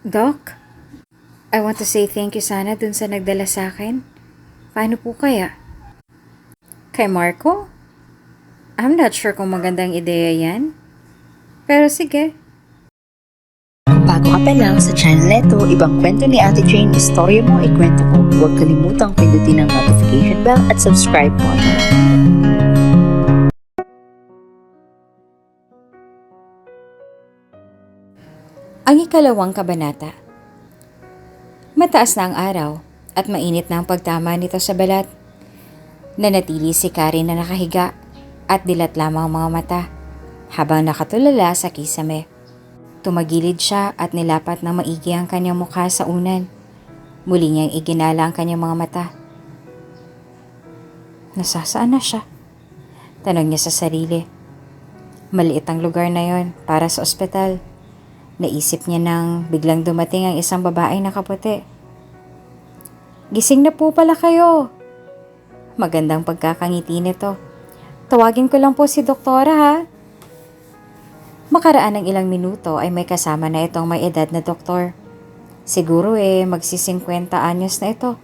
Doc, I want to say thank you sana dun sa nagdala sa akin. Paano po kaya? Kay Marco? I'm not sure kung magandang ideya yan. Pero sige. Bago ka pa lang sa channel neto, ibang kwento ni Ate Jane, istorya mo, ikwento ko. Huwag kalimutang pindutin ang notification bell at subscribe button. Ang ikalawang kabanata. Mataas na ang araw at mainit na ang pagtama nito sa balat. Nanatili si Kari na nakahiga at dilat lamang ang mga mata habang nakatulala sa kisame. Tumagilid siya at nilapat ng maigi ang kanyang mukha sa unan. Muli niyang iginala ang kanyang mga mata. Nasasaan na siya? Tanong niya sa sarili. Maliit ang lugar na yon para sa ospital. Naisip niya nang biglang dumating ang isang babae na kaputi. Gising na po pala kayo. Magandang pagkakangiti nito. Tawagin ko lang po si doktora ha. Makaraan ng ilang minuto ay may kasama na itong may edad na doktor. Siguro magsi-50 anyos na ito.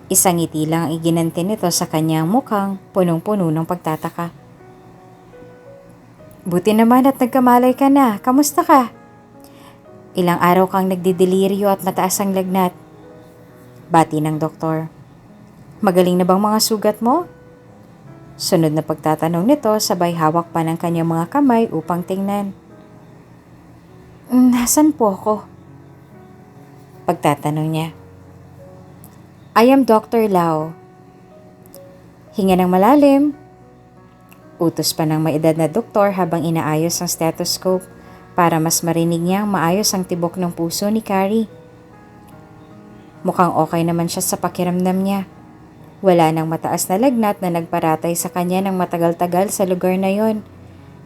Isang ngiti lang ang iginanti nito sa kanyang mukhang punong-puno ng pagtataka. Buti naman at nagkamalay ka na. Kamusta ka? Ilang araw kang nagdideliryo at mataas ang lagnat. Bati ng doktor. Magaling na bang mga sugat mo? Sunod na pagtatanong nito sabay hawak pa ng kanyang mga kamay upang tingnan. Nasaan po ako? Pagtatanong niya. I am Dr. Lau. Hinga ng malalim. Utos pa ng maedad na doktor habang inaayos ang stethoscope para mas marinig niyang maayos ang tibok ng puso ni Kari. Mukhang okay naman siya sa pakiramdam niya. Wala nang mataas na lagnat na nagparatay sa kanya ng matagal-tagal sa lugar na yon,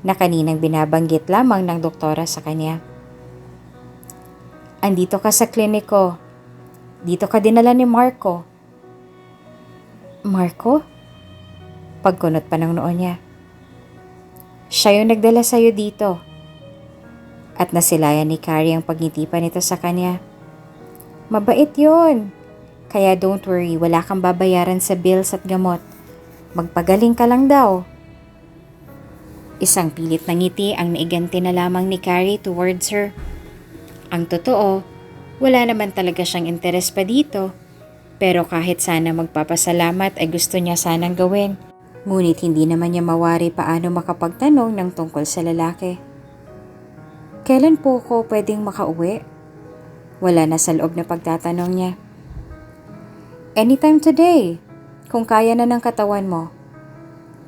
na kaninang binabanggit lamang ng doktora sa kanya. Andito ka sa kliniko. Dito ka dinala ni Marco. Marco? Pagkunot pa ng noo niya. Siya yung nagdala sa'yo dito. At nasilayan ni Kari ang pagngiti pa nito sa kanya. Mabait yun. Kaya don't worry, wala kang babayaran sa bills at gamot. Magpagaling ka lang daw. Isang pilit na ngiti ang naiganti na lamang ni Kari towards her. Ang totoo, wala naman talaga siyang interes pa dito. Pero kahit sana magpapasalamat ay gusto niya sanang gawin. Ngunit hindi naman niya mawari paano makapagtanong ng tungkol sa lalaki. Kailan po ko pwedeng makauwi? Wala na sa loob na pagtatanong niya. Anytime today, kung kaya na ng katawan mo.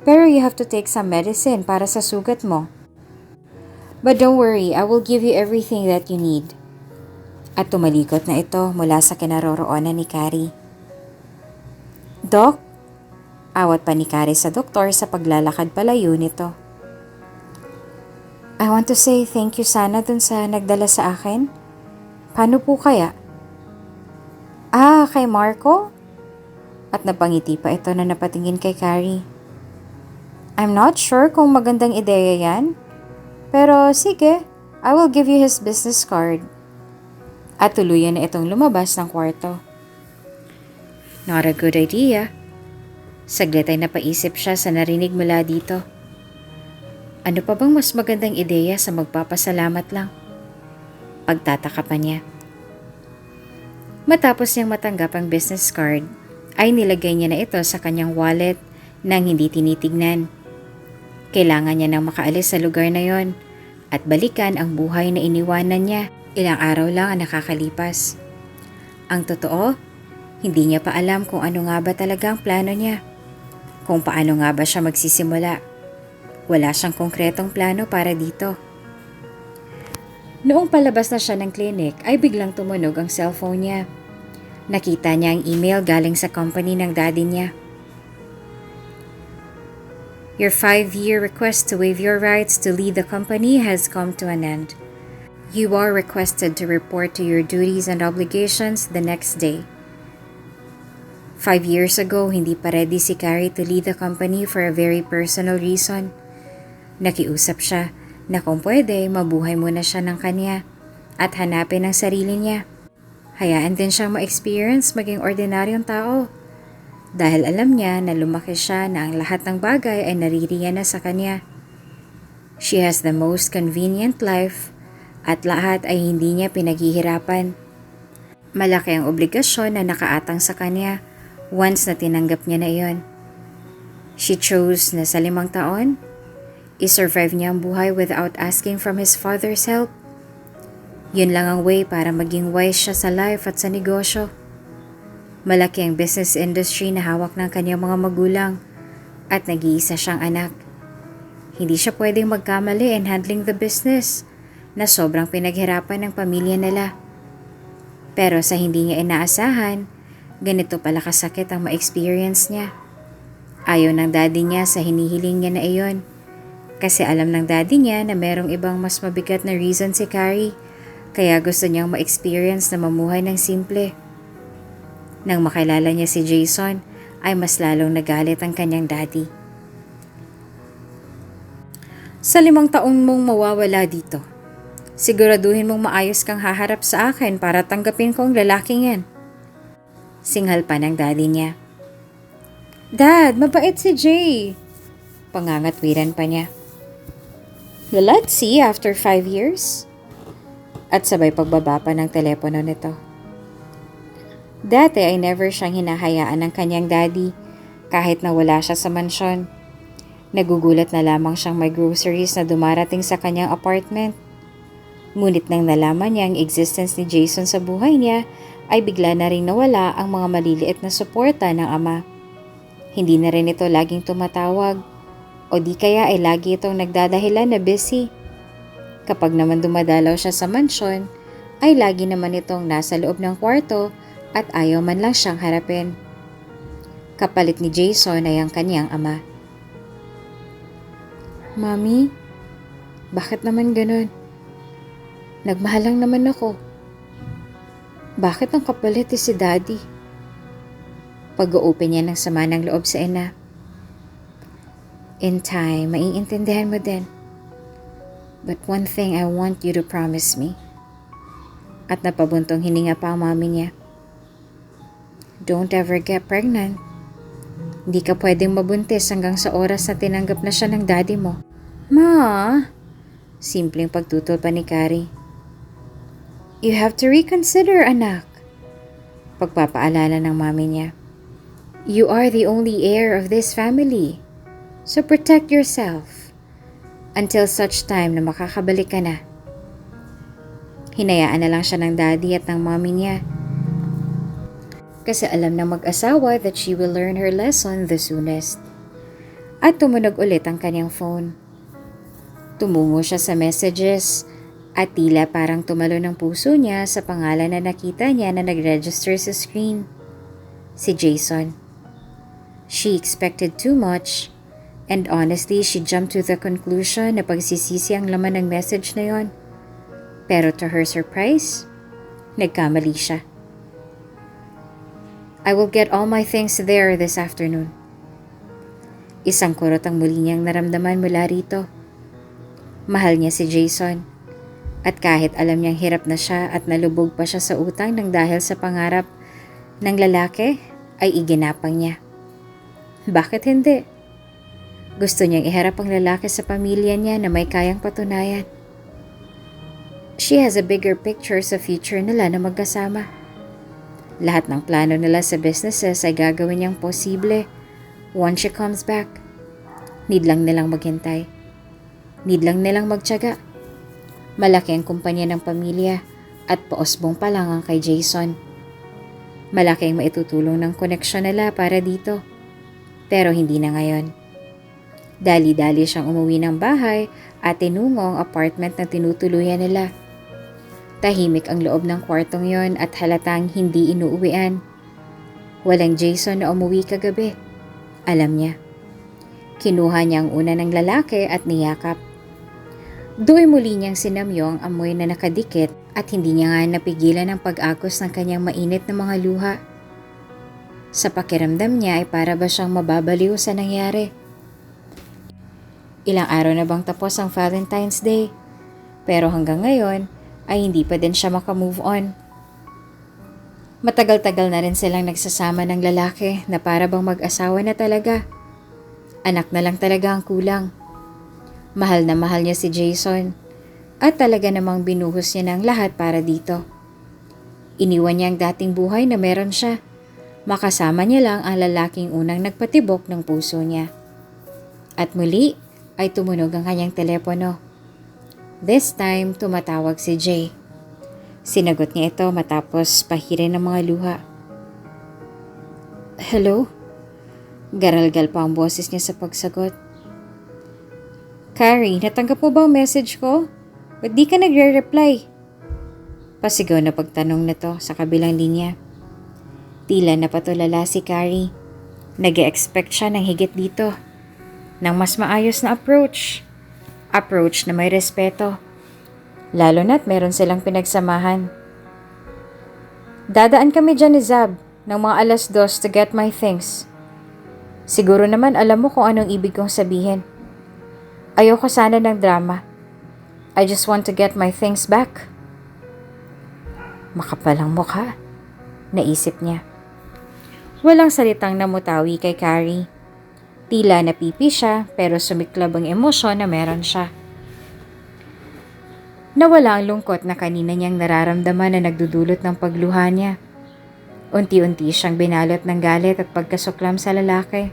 Pero you have to take some medicine para sa sugat mo. But don't worry, I will give you everything that you need. At tumalikot na ito mula sa kinaroroonan ni Kari. Doc? Awat pa ni Kari sa doktor sa paglalakad palayo nito. I want to say thank you sana dun sa nagdala sa akin. Paano po kaya? Kay Marco? At napangiti pa ito na napatingin kay Kari. I'm not sure kung magandang ideya yan. Pero sige, I will give you his business card. At tuluyan na itong lumabas ng kwarto. Not a good idea. Saglit ay napaisip siya sa narinig mula dito. Ano pa bang mas magandang ideya sa magpapasalamat lang? Pagtataka pa niya. Matapos niyang matanggap ang business card, ay nilagay niya na ito sa kanyang wallet nang hindi tinitignan. Kailangan niya nang makaalis sa lugar na yon at balikan ang buhay na iniwanan niya. Ilang araw lang ang nakakalipas. Ang totoo, hindi niya pa alam kung ano nga ba talaga ang plano niya. Kung paano nga ba siya magsisimula. Wala siyang konkretong plano para dito. Noong palabas na siya ng clinic ay biglang tumunog ang cellphone niya. Nakita niya ang email galing sa company ng daddy niya. Your 5-year request to waive your rights to lead the company has come to an end. You are requested to report to your duties and obligations the next day. 5 years ago, hindi pa ready si Kari to lead the company for a very personal reason. Nakiusap siya na kung pwede, mabuhay muna siya ng kanya at hanapin ang sarili niya. Hayaan din siyang ma-experience maging ordinaryong tao. Dahil alam niya na lumaki siya na ang lahat ng bagay ay naririyan na sa kanya. She has the most convenient life at lahat ay hindi niya pinaghihirapan. Malaki ang obligasyon na nakaatang sa kanya once na tinanggap niya na iyon. She chose na sa 5 taon, i-survive niya ang buhay without asking from his father's help. Yun lang ang way para maging wise siya sa life at sa negosyo. Malaki ang business industry na hawak ng kanyang mga magulang at nag-iisa siyang anak. Hindi siya pwedeng magkamali in handling the business na sobrang pinaghirapan ng pamilya nila. Pero sa hindi niya inaasahan, ganito pala kasakit ang ma-experience niya. Ayaw ng daddy niya sa hinihiling niya na iyon. Kasi alam ng daddy niya na merong ibang mas mabigat na reason si Carrie, kaya gusto niyang ma-experience na mamuhay ng simple. Nang makilala niya si Jason, ay mas lalong nagalit ang kanyang daddy. Sa 5 taon mong mawawala dito, siguraduhin mong maayos kang haharap sa akin para tanggapin ko ang lalaking yan. Singhal pa ng daddy niya. Dad, mabait si Jay. Pangangatwiran pa niya. Well, let's see after 5 years. At sabay pagbaba pa ng telepono nito. Dati ay never siyang hinahayaan ng kanyang daddy kahit na wala siya sa mansyon. Nagugulat na lamang siyang may groceries na dumarating sa kanyang apartment. Ngunit nang nalaman niya ang existence ni Jason sa buhay niya, ay bigla na ring nawala ang mga maliliit na suporta ng ama. Hindi na rin ito laging tumatawag o di kaya ay lagi itong nagdadahilan na busy. Kapag naman dumadalaw siya sa mansyon, ay lagi naman itong nasa loob ng kwarto at ayaw man lang siyang harapin. Kapalit ni Jason ay ang kanyang ama. Mami, bakit naman ganun? Nagmahal lang naman ako. Bakit ang kapalit si Daddy? Pag-open niya ng sama ng loob sa ina. In time, maiintindihan mo din. But one thing I want you to promise me. At napabuntong hininga pa ang mami niya. Don't ever get pregnant. Hindi ka pwedeng mabuntis hanggang sa oras na tinanggap na siya ng daddy mo. Ma! Simpleng pagtutol pa ni Carrie. You have to reconsider, anak. Pagpapaalala ng mami niya. You are the only heir of this family. So protect yourself. Until such time na makakabalik ka na. Hinayaan na lang siya ng daddy at ng mami niya. Kasi alam ng mag-asawa that she will learn her lesson the soonest. At tumunog ulit ang kanyang phone. Tumungo siya sa messages at tila parang tumalo ng puso niya sa pangalan na nakita niya na nag-register sa screen. Si Jason. She expected too much and honestly she jumped to the conclusion na pagsisisi ang laman ng message na yon. Pero to her surprise, nagkamali siya. I will get all my things there this afternoon. Isang kurot ang muli niyang naramdaman mula rito. Mahal niya si Jason. At kahit alam niyang hirap na siya at nalubog pa siya sa utang nang dahil sa pangarap ng lalaki, ay iginapang niya. Bakit hindi? Gusto niyang iharap ang lalaki sa pamilya niya na may kayang patunayan. She has a bigger picture sa future nila na magkasama. Lahat ng plano nila sa businesses ay gagawin niyang posible once she comes back. Need lang nilang maghintay. Need lang nilang magtiyaga. Malaki ang kumpanya ng pamilya at paosbong pa lang ang kay Jason. Malaki ang maitutulong ng koneksyon nila para dito. Pero hindi na ngayon. Dali-dali siyang umuwi ng bahay at tinungo ang apartment na tinutuluyan nila. Tahimik ang loob ng kwartong yon at halatang hindi inuuwian. Walang Jason na umuwi kagabi. Alam niya. Kinuha niya ang una ng lalaki at niyakap. Do'y muli niyang sinamyo ang amoy na nakadikit at hindi niya nga napigilan ang pag-agos ng kanyang mainit na mga luha. Sa pakiramdam niya ay para ba siyang mababaliw sa nangyari. Ilang araw na bang tapos ang Valentine's Day? Pero hanggang ngayon ay hindi pa din siya makamove on. Matagal-tagal na rin silang nagsasama ng lalaki na para bang mag-asawa na talaga. Anak na lang talaga ang kulang. Mahal na mahal niya si Jason at talaga namang binuhos niya ng lahat para dito. Iniwan niya ang dating buhay na meron siya. Makasama niya lang ang lalaking unang nagpatibok ng puso niya. At muli ay tumunog ang kanyang telepono. This time, tumatawag si Jay. Sinagot niya ito matapos pahirin ng mga luha. Hello? Garalgal pa ang boses niya sa pagsagot. Carrie, natanggap mo ba ang message ko? Ba't di ka nagre-reply? Pasigaw na pagtanong nito sa kabilang linya. Tila napatulala si Carrie. Nag-e-expect siya ng higit dito. Ng mas maayos na approach. Approach na may respeto. Lalo na't meron silang pinagsamahan. Dadaan kami dyan ni Zab ng mga 2:00 to get my things. Siguro naman alam mo kung anong ibig kong sabihin. Ayoko sana ng drama. I just want to get my things back. Makapalang mukha, naisip niya. Walang salitang namutawi kay Carrie. Tila napipi siya pero sumiklab ang emosyon na meron siya. Nawala ang lungkot na kanina niyang nararamdaman na nagdudulot ng pagluha niya. Unti-unti siyang binalot ng galit at pagkasuklam sa lalaki.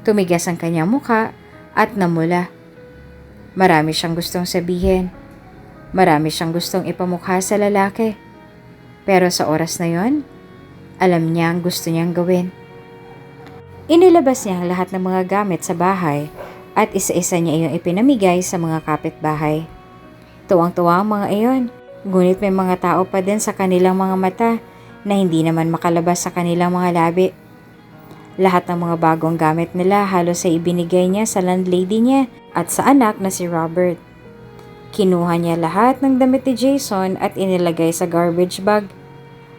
Tumigas ang kanyang mukha at namula. Marami siyang gustong sabihin. Marami siyang gustong ipamukha sa lalaki. Pero sa oras na yon, alam niya ang gusto niyang gawin. Inilabas niya ang lahat ng mga gamit sa bahay at isa-isa niya iyong ipinamigay sa mga kapitbahay. Tuwang-tuwa ang mga iyon, ngunit may mga tao pa din sa kanilang mga mata na hindi naman makalabas sa kanilang mga labi. Lahat ng mga bagong gamit nila halos ay ibinigay niya sa landlady niya at sa anak na si Robert. Kinuha niya lahat ng damit ni Jason at inilagay sa garbage bag.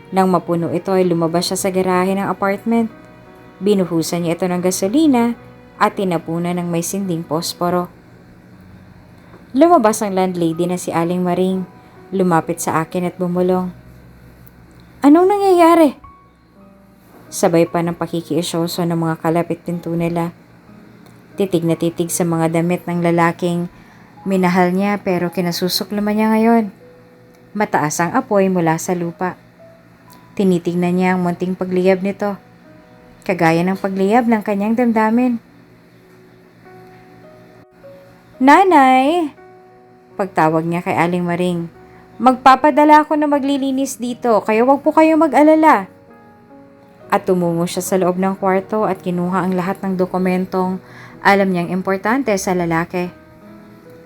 Nang mapuno ito ay lumabas siya sa garahe ng apartment. Binuhusan niya ito ng gasolina at tinapunan ng may sinding posporo. Lumabas ang landlady na si Aling Maring. Lumapit sa akin at bumulong. Anong nangyayari? Sabay pa ng pakikiisyoso ng mga kalapit pinto nila. Titig na titig sa mga damit ng lalaking minahal niya pero kinasusuklaman niya ngayon. Mataas ang apoy mula sa lupa. Tinitignan niya ang munting pagliyab nito. Kagaya ng pagliyab ng kanyang damdamin. Nanay! Pagtawag niya kay Aling Maring. Magpapadala ako na maglilinis dito, kaya wag po kayo mag-alala. At tumungo siya sa loob ng kwarto at kinuha ang lahat ng dokumentong alam niyang importante sa lalaki.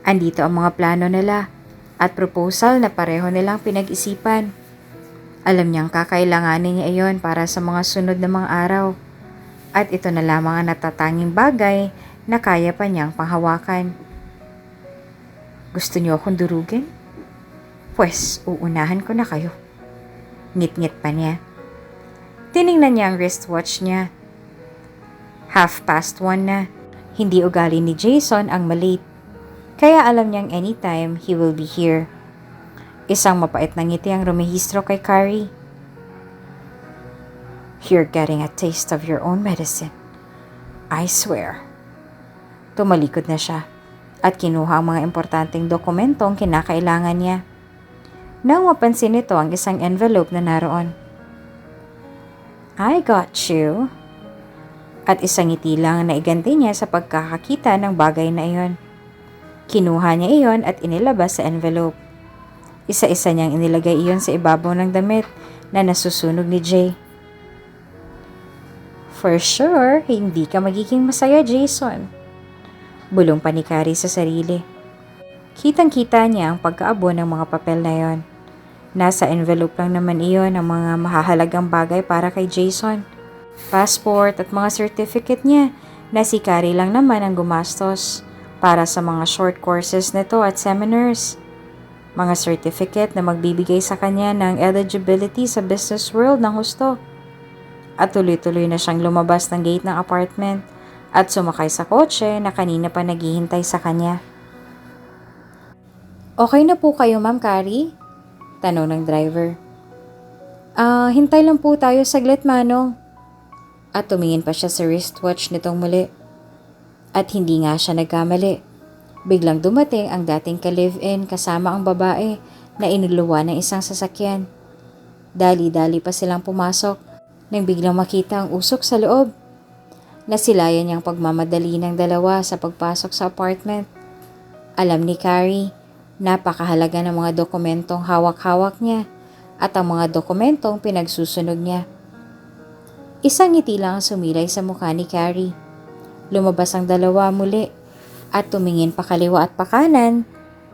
Andito ang mga plano nila at proposal na pareho nilang pinag-isipan. Alam niyang kakailanganin niya iyon para sa mga sunod na mga araw. At ito na lamang ang natatanging bagay na kaya pa niyang panghawakan. Gusto niyo akong durugin? Pwes, uunahan ko na kayo. Ngit-ngit pa niya. Tiningnan niya ang wristwatch niya. 1:30 na. Hindi ugali ni Jason ang malate. Kaya alam niyang anytime he will be here. Isang mapait na ngiti ang rumehistro kay Carrie. You're getting a taste of your own medicine. I swear. Tumalikod na siya at kinuha ang mga importanteng dokumentong kinakailangan niya. Nang mapansin nito ang isang envelope na naroon. I got you. At isang ngiti lang na iganti niya sa pagkakakita ng bagay na iyon. Kinuha niya iyon at inilabas sa envelope. Isa-isa niyang inilagay iyon sa ibabaw ng damit na nasusunog ni Jay. For sure, hindi ka magiging masaya, Jason. Bulong pa ni Carrie sa sarili. Kitang-kita niya ang pagkaabo ng mga papel na iyon. Nasa envelope lang naman iyon ang mga mahahalagang bagay para kay Jason. Passport at mga certificate niya na si Carrie lang naman ang gumastos para sa mga short courses nito at seminars. Mga certificate na magbibigay sa kanya ng eligibility sa business world ng husto. At tuloy-tuloy na siyang lumabas ng gate ng apartment at sumakay sa kotse na kanina pa naghihintay sa kanya. Okay na po kayo, Ma'am Carrie? Tanong ng driver. Hintay lang po tayo saglit, Manong. At tumingin pa siya sa wristwatch nitong muli. At hindi nga siya nagkamali. Biglang dumating ang dating ka-live-in kasama ang babae na inuluwa ng isang sasakyan. Dali-dali pa silang pumasok nang biglang makita ang usok sa loob. Nasilayan niyang pagmamadali ng dalawa sa pagpasok sa apartment. Alam ni Carrie, napakahalaga ng mga dokumentong hawak-hawak niya at ang mga dokumentong pinagsusunog niya. Isang ngiti lang ang sumilay sa mukha ni Carrie. Lumabas ang dalawa muli at tumingin pa kaliwa at pakanan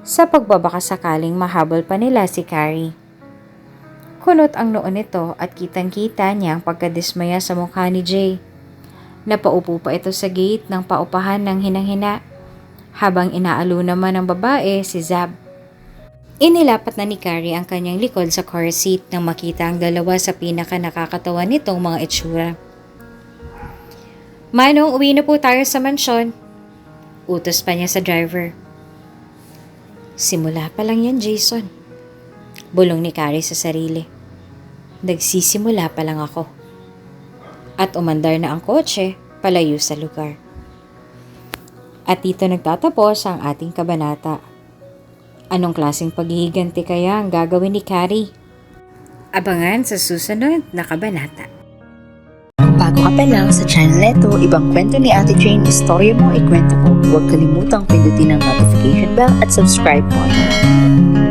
sa pagbabakasakaling mahabol pa nila si Carrie. Kunot ang noon nito at kitang-kita niya ang pagkadismaya sa mukha ni Jay. Napaupo pa ito sa gate ng paupahan ng hinang-hina habang inaalo naman ng babae si Zab. Inilapat na ni Carrie ang kanyang likod sa car seat nang makita ang dalawa sa pinaka nakakatawa nitong mga itsura. Manong, uwi na po tayo sa mansyon. Utos pa niya sa driver. Simula pa lang yan, Jason. Bulong ni Carrie sa sarili. Nagsisimula pa lang ako. At umandar na ang kotse palayo sa lugar. At dito nagtatapos ang ating kabanata. Anong klaseng paghihiganti kaya ang gagawin ni Carrie? Abangan sa susunod na kabanata. Kung bago ka pa lang sa channel neto, ibang kwento ni Ate Jane, istorya mo, ikwento ko. Huwag kalimutang pindutin ang notification bell at subscribe button.